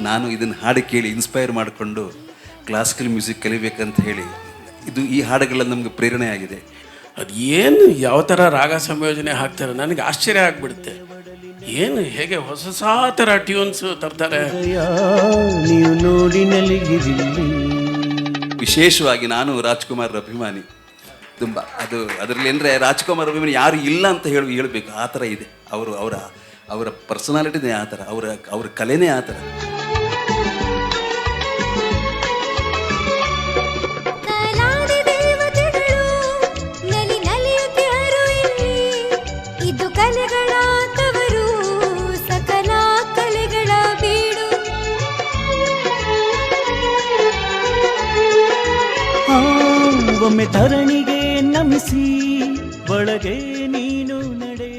ನಾನು ಇದನ್ನು ಹಾಡು ಕೇಳಿ ಇನ್ಸ್ಪೈರ್ ಮಾಡಿಕೊಂಡು ಕ್ಲಾಸಿಕಲ್ ಮ್ಯೂಸಿಕ್ ಕಲಿಬೇಕಂತ ಹೇಳಿ ಈ ಹಾಡುಗಳೆಲ್ಲ ನಮಗೆ ಪ್ರೇರಣೆ ಆಗಿದೆ. ಅದು ಏನು ಯಾವ ಥರ ರಾಗ ಸಂಯೋಜನೆ ಹಾಕ್ತಾರೆ ನನಗೆ ಆಶ್ಚರ್ಯ ಆಗಿಬಿಡುತ್ತೆ. ಏನು ಹೇಗೆ ಹೊಸ ಥರ ಟ್ಯೂನ್ಸ್ ತರ್ತಾರೆ. ನೀವು ನೋಡಿ ವಿಶೇಷವಾಗಿ ನಾನು ರಾಜ್ಕುಮಾರ್ ಅಭಿಮಾನಿ ತುಂಬ. ಅದರಲ್ಲಿ ಅಂದರೆ ರಾಜ್ಕುಮಾರ್ ಅಭಿಮಾನಿ ಯಾರು ಇಲ್ಲ ಅಂತ ಹೇಳಬೇಕು, ಆ ಥರ ಇದೆ. ಅವರ ಪರ್ಸನಾಲಿಟಿನೇ ಆ ಥರ, ಅವರ ಕಲೆನೇ ಆ ಥರ. ಒಮ್ಮೆ ಧರಣಿಗೆ ನಮಿಸಿ ಒಳಗೆ ನೀನು ನಡೆ.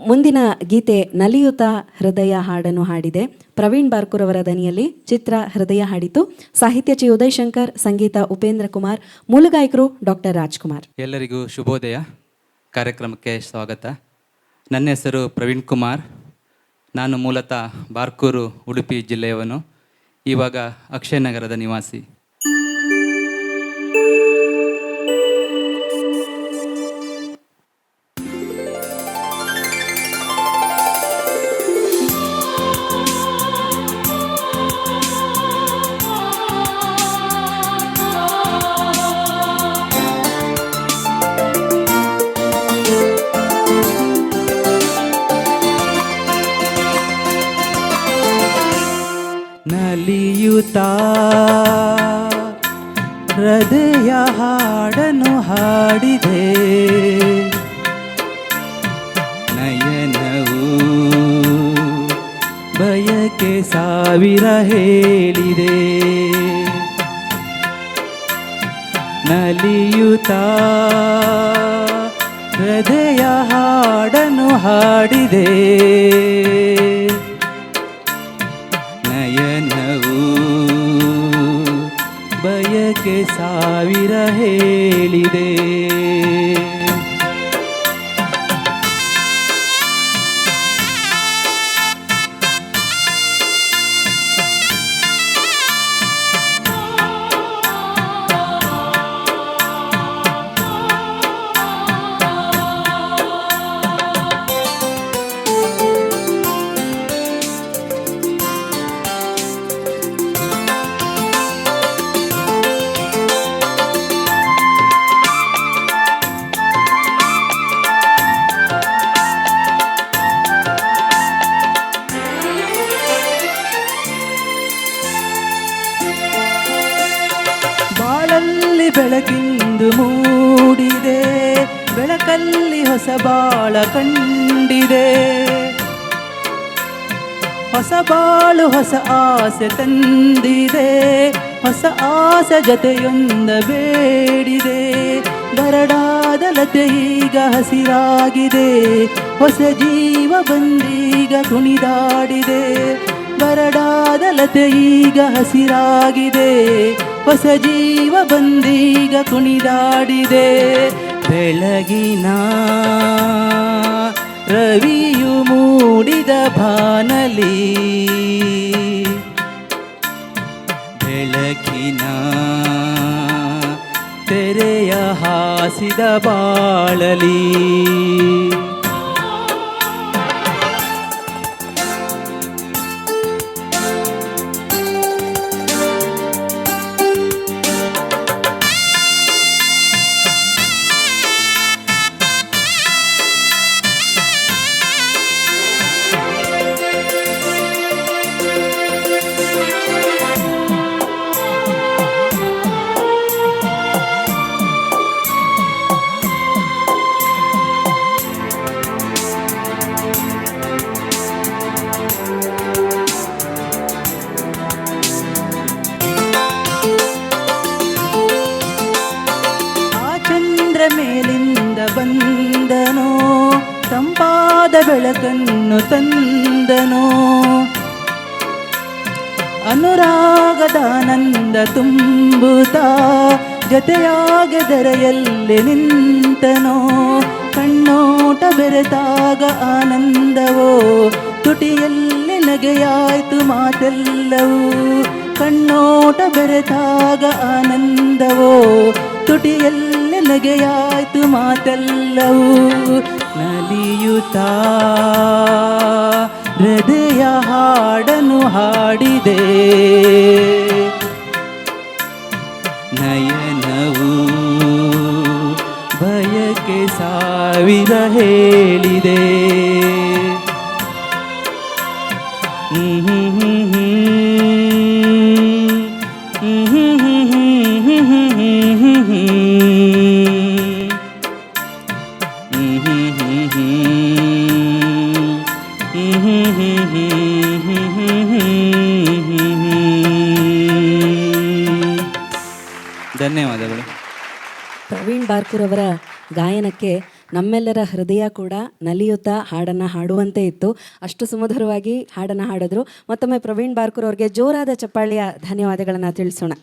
ಮುಂದಿನ ಗೀತೆ ನಲಿಯುತ ಹೃದಯ ಹಾಡನ್ನು ಹಾಡಿದೆ. ಪ್ರವೀಣ್ ಬಾರ್ಕೂರ್ ಅವರ ದನಿಯಲ್ಲಿ ಚಿತ್ರ ಹೃದಯ ಹಾಡಿತು. ಸಾಹಿತ್ಯ ಚಿ ಉದಯ್ ಶಂಕರ್, ಸಂಗೀತ ಉಪೇಂದ್ರ ಕುಮಾರ್, ಮೂಲ ಗಾಯಕರು ಡಾಕ್ಟರ್ ರಾಜ್ಕುಮಾರ್. ಎಲ್ಲರಿಗೂ ಶುಭೋದಯ. ಕಾರ್ಯಕ್ರಮಕ್ಕೆ ಸ್ವಾಗತ. ನನ್ನ ಹೆಸರು ಪ್ರವೀಣ್ ಕುಮಾರ್. ನಾನು ಮೂಲತಃ ಬಾರ್ಕೂರು, ಉಡುಪಿ ಜಿಲ್ಲೆಯವನು. ಇವಾಗ ಅಕ್ಷಯ ನಗರದ ನಿವಾಸಿ. ನಲಿಯುತ್ತಾ ಹೃದಯ ಹಾಡನ್ನು ಹಾಡಿದೆ, ನಯನವು ಬಯಕೆ ಸಾವಿರ ಹೇಳಿದೆ. ನಲಿಯುತ್ತಾ ಹೃದಯ ಹಾಡನ್ನು ಹಾಡಿದೆ, ನಯನವು ಬಯಕೆ ಸಾವಿರ ಹೇಳಿದೆ. ಬಾಳಲ್ಲಿ ಬೆಳಕಿಂದು ಮೂಡಿದೆ, ಬೆಳಕಲ್ಲಿ ಹೊಸ ಬಾಳ ಕಂಡಿದೆ. ಹೊಸ ಬಾಳು ಹೊಸ ಆಸೆ ತಂದಿದೆ, ಹೊಸ ಆಸೆ ಜೊತೆಯೊಂದ ಬೇಡಿದೆ. ಬರಡಾದ ಲತೆ ಈಗ ಹಸಿರಾಗಿದೆ, ಹೊಸ ಜೀವ ಬಂದೀಗ ಕುಣಿದಾಡಿದೆ. ಬರಡಾದ ಲತೆ ಈಗ ಹಸಿರಾಗಿದೆ, ಹೊಸ ಜೀವ ಬಂದೀಗ ಕುಣಿದಾಡಿದೆ. ಬೆಳಗಿನ ರವಿಯು ಮೂಡಿದ ಬಾನಲಿ, ಬೆಳಕಿನ ತೆರೆಯ ಹಾಸಿದ ಬಾಳಲಿ. ಅನುರಾಗದ ಬೆಳಕನ್ನು ತಂದನು, ಅನುರಾಗದ ಆನಂದ ತುಂಬುತ್ತಾ ಜೊತೆಯಾಗೆದರೆಯಲ್ಲಿ ನಿಂತನೋ. ಕಣ್ಣೋಟ ಬೆರೆತಾಗ ಆನಂದವೋ, ತುಟಿಯಲ್ಲಿ ನಗೆಯಾಯ್ತು ಮಾತೆಲ್ಲವೂ. ಕಣ್ಣೋಟ ಬೆರೆತಾಗ ಆನಂದವೋ, ತುಟಿಯಲ್ಲಿ ನಗೆಯಾಯ್ತು ಮಾತೆಲ್ಲವೂ. ನಲಿಯುತ್ತಾ ಹೃದಯ ಹಾಡನು ಹಾಡಿದೆ, ನಯನವು ಬಯಕೆ ಸಾವಿರ ಹೇಳಿದೆ. ಧನ್ಯವಾದಗಳು. ಪ್ರವೀಣ್ ಬಾರ್ಕೂರ್ ಅವರ ಗಾಯನಕ್ಕೆ ನಮ್ಮೆಲ್ಲರ ಹೃದಯ ಕೂಡ ನಲಿಯುತ್ತಾ ಹಾಡನ್ನು ಹಾಡುವಂತೆ ಇತ್ತು. ಅಷ್ಟು ಸುಮಧುರವಾಗಿ ಹಾಡನ್ನು ಹಾಡಿದ್ರು. ಮತ್ತೊಮ್ಮೆ ಪ್ರವೀಣ್ ಬಾರ್ಕೂರ್ ಅವರಿಗೆ ಜೋರಾದ ಚಪ್ಪಾಳೆಯ ಧನ್ಯವಾದಗಳನ್ನು ತಿಳಿಸೋಣ.